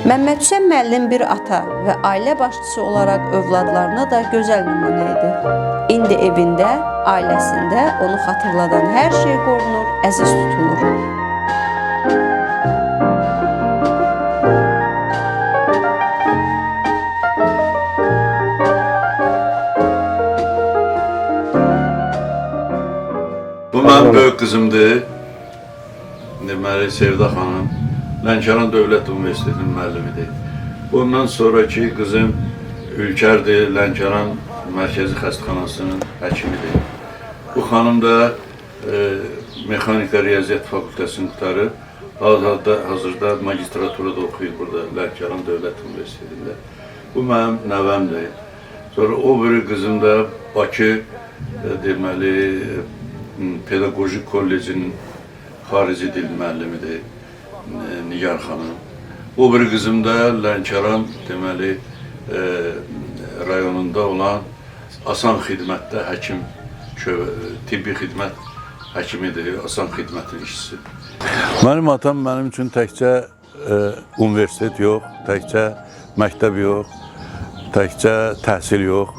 Məmməd Hüseyn müəllim bir ata və ailə başçısı olaraq övladlarına da gözəl nümunə idi. İndi evində, ailəsində onu xatırladan hər şey qorunur, əziz tutulur.
Bu mənim böyük qızımdır. Deməli, Sevda xanım. Lənkəran Dövlət Universitetinin müəllimidir. Bundan sonraki qızım Ülkərdir, Lənkəran Mərkəzi Xəstəxanasının həkimidir. Bu xanım da Mexanika Riyaziyyat Fakültəsini qutarıb, hazırda magistraturada oxuyur burada Lənkəran Dövlət Universitetində. Bu mənim nəvəmdir. Sonra o biri qızım da Bakı deməli Pedaqoji Kollecinin xarici dil müəllimidir. Nigar xanım. O bir qızım da Lənkəran deməli rayonunda olan Asan Xidmətdə həkim, tibbi xidmət həkimidir, Asan Xidmətin işçisi. Mənim atam mənim üçün təkcə universitet yox, təkcə məktəb yox, təkcə təhsil yox,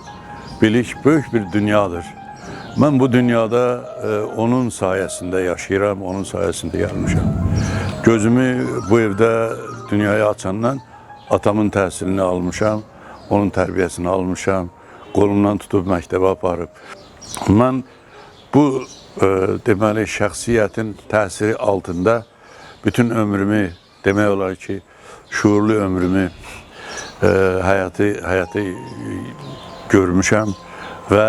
bilik böyük bir dünyadır. Mən bu dünyada onun sayəsində yaşayıram, onun sayəsində gəlmişəm. Gözümü bu evdə dünyaya açandan atamın təhsilini almışam, onun tərbiyəsini almışam, qolumdan tutub məktəbə aparıb. Mən bu deməli şəxsiyyətin təsiri altında bütün ömrümü, demək olar ki, şuurlu ömrümü həyatı görmüşəm və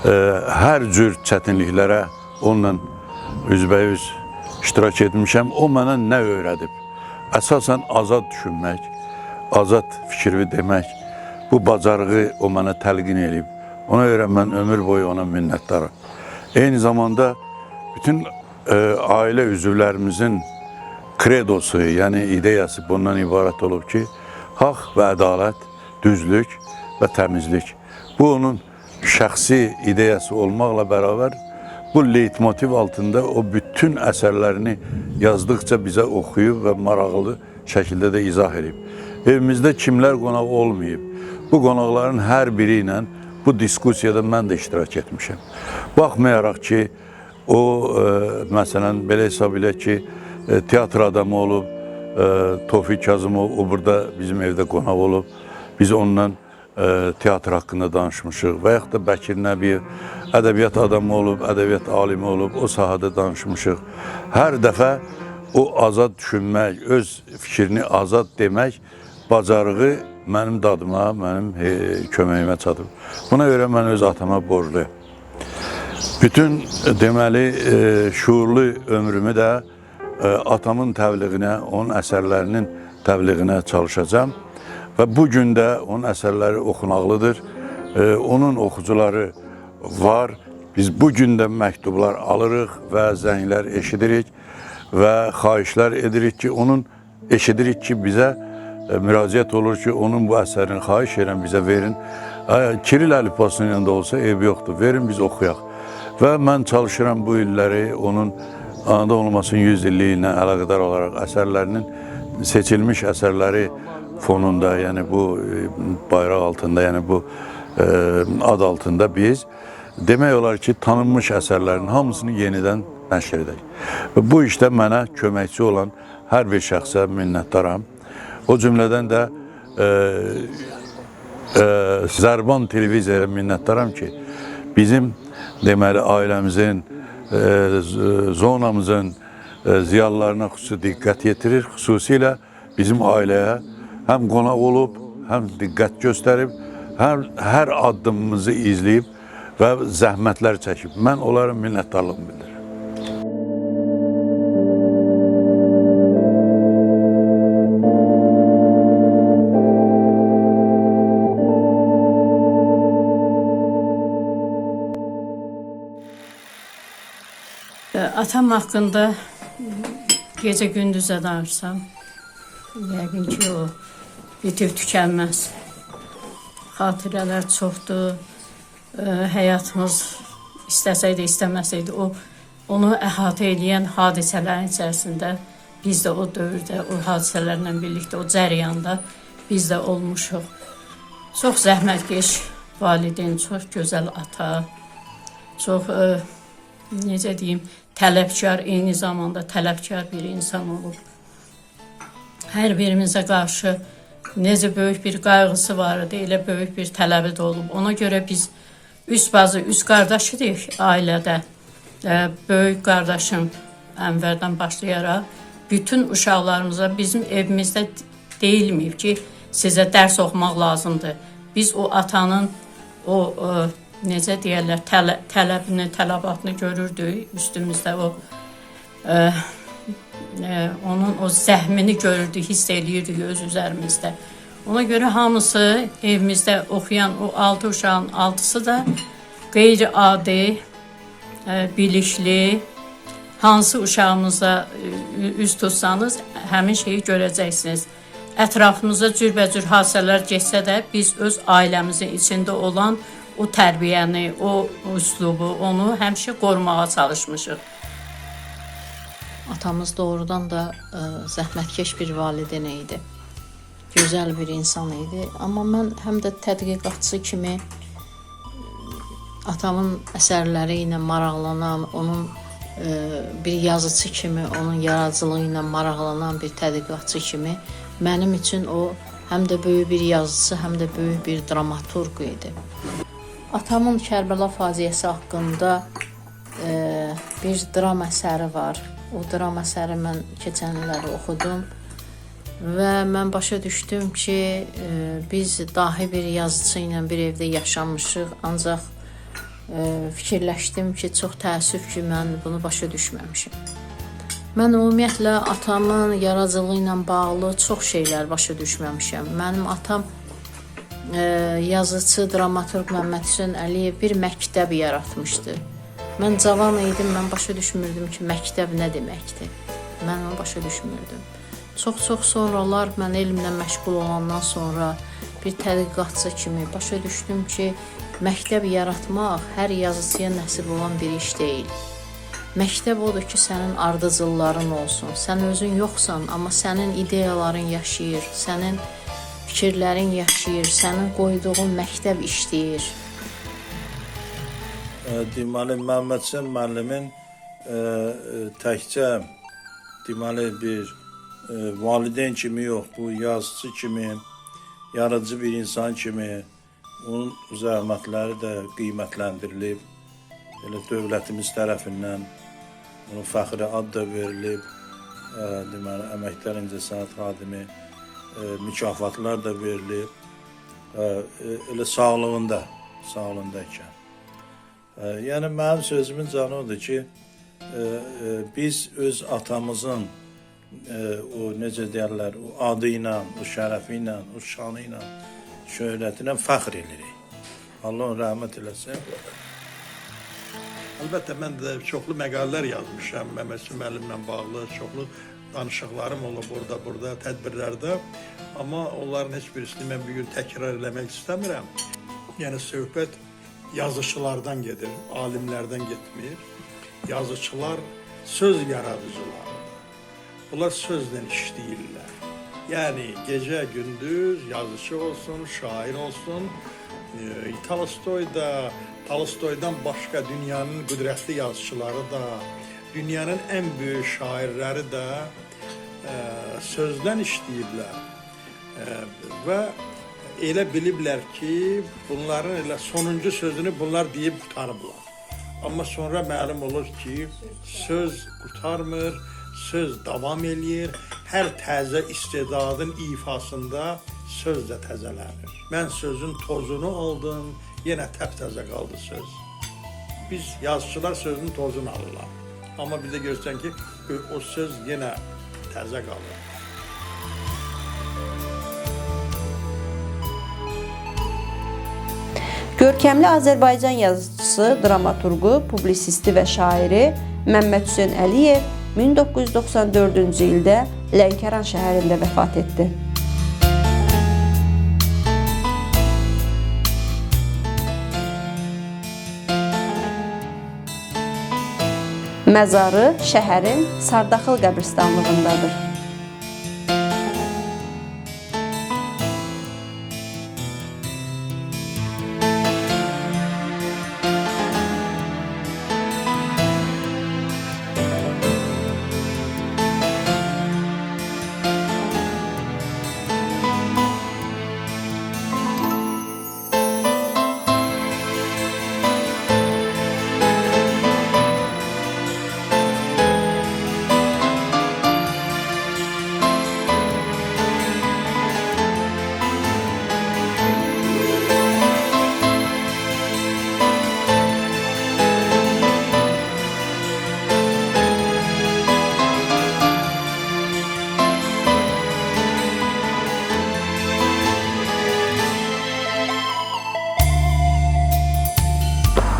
hər cür çətinliklərə onunla üzbəyüz iştirak etmişəm. O mənə nə öyrədib? Əsasən azad düşünmək, azad fikri demək, bu bacarığı o mənə təlqin edib. Ona görə mən ömür boyu ona minnətdaram. Eyni zamanda bütün ailə üzvlərimizin kredosu, yəni ideyası bundan ibarət olub ki, haqq və ədalət, düzlük və təmizlik. Bu onun şəxsi ideyası olmaqla bərabər bu leytmotiv altında o bütün əsərlərini yazdıqca bizə oxuyub və maraqlı şəkildə də izah edib. Evimizdə kimlər qonaq olmayıb, bu qonaqların hər biri ilə bu diskusiyada mən də iştirak etmişəm. Baxmayaraq ki, o, məsələn, belə hesab elə ki, teatr adamı olub, Tofiq Kazımov, o burada bizim evdə qonaq olub, biz ondan teatr haqqında danışmışıq və yaxud da Bəkir Nəbiyev ədəbiyyat adamı olub, ədəbiyyat alimi olub, o sahədə danışmışıq. Hər dəfə o azad düşünmək, öz fikrini azad demək bacarığı mənim dadıma, mənim köməyimə çatıb. Buna görə mən öz atama borcluyum. Bütün deməli şuurlu ömrümü də atamın təbliğinə, onun əsərlərinin təbliğinə çalışacağım. Və bugün də onun əsərləri oxunaqlıdır. Onun oxucuları var. Biz bugün də məktublar alırıq və zənglər eşidirik və xahişlər edirik ki, onun eşidirik ki, bizə müraciət olur ki, onun bu əsərini xahiş edən bizə verin. Kiril əlifbasının yanında olsa eybi yoxdur, verin biz oxuyaq. Və mən çalışıram bu illəri onun anadan olmasının 100 illiyi ilə əlaqədar olaraq əsərlərinin seçilmiş əsərləri fonunda, yəni bu bayraq altında, yəni bu ad altında biz demək olar ki, tanınmış əsərlərin hamısını yenidən nəşr edək. Və bu işdə mənə köməkçi olan hər bir şəxsə minnətdaram. O cümlədən də Zərban televiziyaya minnətdaram ki, bizim deməli ailəmizin, zonamızın ziyalılarına xüsusi diqqət yetirir. Xüsusilə bizim ailəyə həm qonaq olub, həm diqqət göstərib, hər addımımızı izləyib və zəhmətlər çəkib. Mən onlara minnətdarlığımı bildirirəm.
Atam haqqında gecə gündüzə danırsam, yəqin ki o bitib tükənməz. Xatirələr çoxdur. Həyatımız istəsəydi, istəməsəydi onu əhatə edən hadisələrin içərisində biz də o dövrdə, o hadisələrlə birlikdə, o cərəyanda biz də olmuşuq. Çox zəhmətkeş valideyn, çox gözəl ata, çox, necə deyim, tələbkar, eyni zamanda tələbkar bir insan olub. Hər birimizə qarşı necə böyük bir qayğısı var idi, elə böyük bir tələbi də olub. Ona görə biz üst bazı, üst qardaşıyıq ailədə. Böyük qardaşım Ənvərdən başlayaraq bütün uşaqlarımıza bizim evimizdə deyilməyib ki, sizə dərs oxumaq lazımdır. Biz o atanın o necə deyərlər, tələbini, tələbatını görürdük üstümüzdə, onun o zəhmini görürdük, hiss eləyirdik öz üzərimizdə. Ona görə hamısı evimizdə oxuyan o 6 uşağın 6'sı da qeyri-adi, bilikli, hansı uşağımıza üz tutsanız həmin şeyi görəcəksiniz. Ətrafımızda cürbəcür hadisələr geçsə də biz öz ailəmizin içində olan o tərbiyəni, o üslubu, onu həmişə qorumağa çalışmışıq.
Atamız doğrudan da zəhmətkeş bir valideyn idi. Gözəl bir insan idi. Amma mən həm də tədqiqatçı kimi atamın əsərləri ilə maraqlanan, onun bir yazıcı kimi, onun yaradıcılığı ilə maraqlanan bir tədqiqatçı kimi mənim üçün o həm də böyük bir yazıcı, həm də böyük bir dramaturq idi. Atamın Kərbəla faciəsi haqqında bir dram əsəri var. O dram əsəri mən keçən illəri oxudum və mən başa düşdüm ki, biz dahi bir yazıcı ilə bir evdə yaşamışıq, ancaq fikirləşdim ki, çox təəssüf ki, mən bunu başa düşməmişim. Mən ümumiyyətlə atamın yaradıcılığı ilə bağlı çox şeylər başa düşməmişəm. Mənim atam yazıcı, dramaturq Məmməd Hüseyn Əliyev bir məktəb yaratmışdı. Mən cavan idim, mən başa düşmürdüm ki, məktəb nə deməkdir. Mən onu başa düşmürdüm. Çox sonralar mən elmlə məşğul olandan sonra bir tədqiqatçı kimi başa düşdüm ki, məktəb yaratmaq hər yazıcıya nəsib olan bir iş deyil. Məktəb odur ki, sənin ardıcılların olsun. Sən özün yoxsan, amma sənin ideyaların yaşayır, sənin fikirlərin yaşayır, sənin qoyduğun məktəb işləyir.
Deməli, Məmməd Hüseyn müəllimin təkcə deməli bir valideyn kimi yox, bu yazıcı kimi, yaradıcı bir insan kimi onun zəhmətləri də qiymətləndirilib. Elə dövlətimiz tərəfindən onun fəxri ad da verilib. Deməli, əməkdar incəsənət xadimi mükafatlar da verilib. Elə sağlığındakən. Yəni, mənim sözümün canı odur ki, biz öz atamızın o necə deyərlər, o adı ilə, o şərəfi ilə, o şanı ilə, şöhrəti ilə fəxr edirik. Allah onu rəhmət eləsin.
Əlbəttə, mən də çoxlu məqalələr yazmışam Məmməd Hüseyn müəllimlə bağlı, çoxlu danışıqlarım olub burada, tədbirlərdə. Amma onların heç birisini mən bir gün təkrar eləmək istəmirəm. Yəni, söhbət yazıçılardan gedir, alimlərdən getmir. Yazıçılar söz yaradıcılarıdır. Bunlar sözlə işləyirlər. Yəni, gecə, gündüz yazıcı olsun, şair olsun. Tolstoydan başqa dünyanın qüdrətli yazıçıları da, dünyanın ən böyük şairləri də sözdən işləyirlər. Və elə biliblər ki, bunların elə sonuncu sözünü bunlar deyib qutarıblar. Amma sonra məlum olur ki, söz qutarmır, söz davam eləyir. Hər təzə istedadın ifasında söz də təzələnir. Mən sözün tozunu aldım, yenə təptəzə qaldı söz. Biz yazıçılar sözün tozunu alırlar. Amma bizə görsən ki, o söz yenə təzə qalır.
Görkəmli Azərbaycan yazıcısı, dramaturqu, publisisti və şairi Məmməd Hüseyn Əliyev 1994-cü ildə Lənkəran şəhərində vəfat etdi. Məzarı şəhərin Sardaxıl qəbristanlığındadır.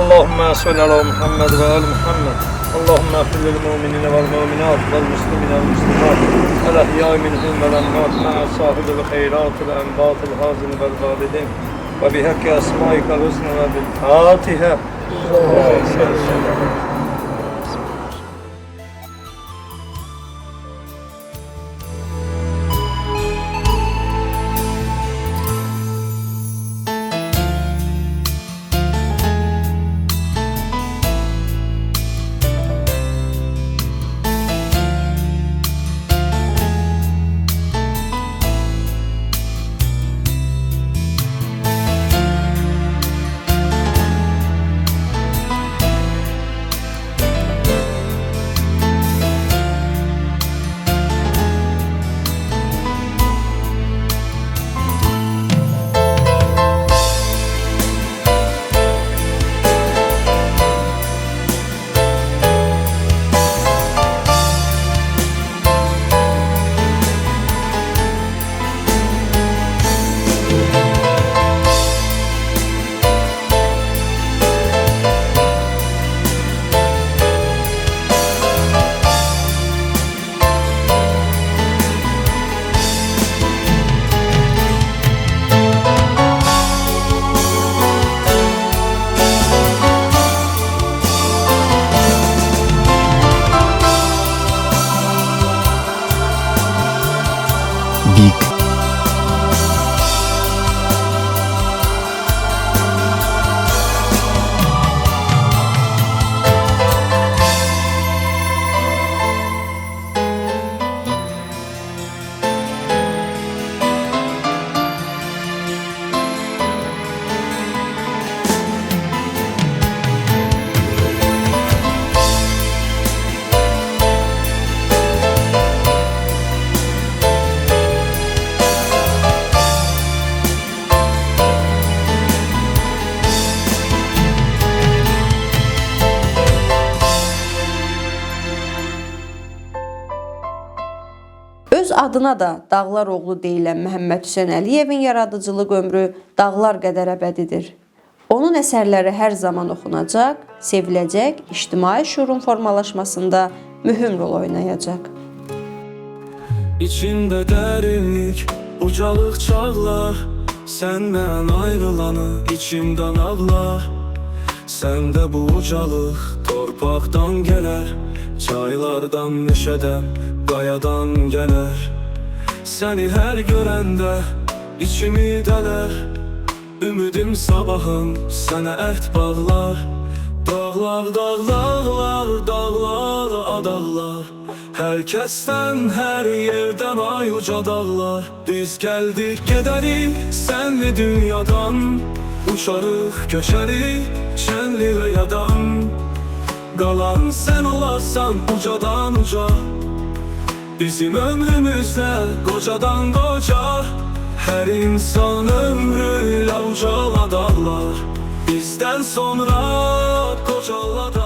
اللهم صل على محمد وآل محمد اللهم اغفر للمؤمنين والمؤمنات والمسلمين والمسلمات الأحياء منهم والأموات مع صاحب الخيرات والأنبات الحازم والوالدين وبحق أسمائك الحسنى وبالفاتحة.
Öz adına da Dağlar oğlu deyilən Məhəmməd Hüseyn Əliyevin yaradıcılıq ömrü dağlar qədər əbədidir. Onun əsərləri hər zaman oxunacaq, seviləcək, ictimai şuurun formalaşmasında mühüm rol oynayacaq.
İçimdə dərinlik, ucalıq çağlar, səndən ayrılanı içimdən ağlar. Səndə bu ucalıq torpaqdan gələr, çaylardan neşədən, qayadan gələr. Səni hər görəndə içimi dələr, ümidim sabahın sənə əhd bağlar. Dağlar, dağlar, dağlar, adaqlar, hər kəsdən, hər yerdən ay uca dağlar. Biz gəldik, gedərik sənli dünyadan, uçarıq, köçərik şənli rəyadan. Qalan sən olarsan ucadan uca, bizim ömrümüzdə qocadan qoca. Hər insan ömrüyle ucaladarlar, bizden sonra kocalar.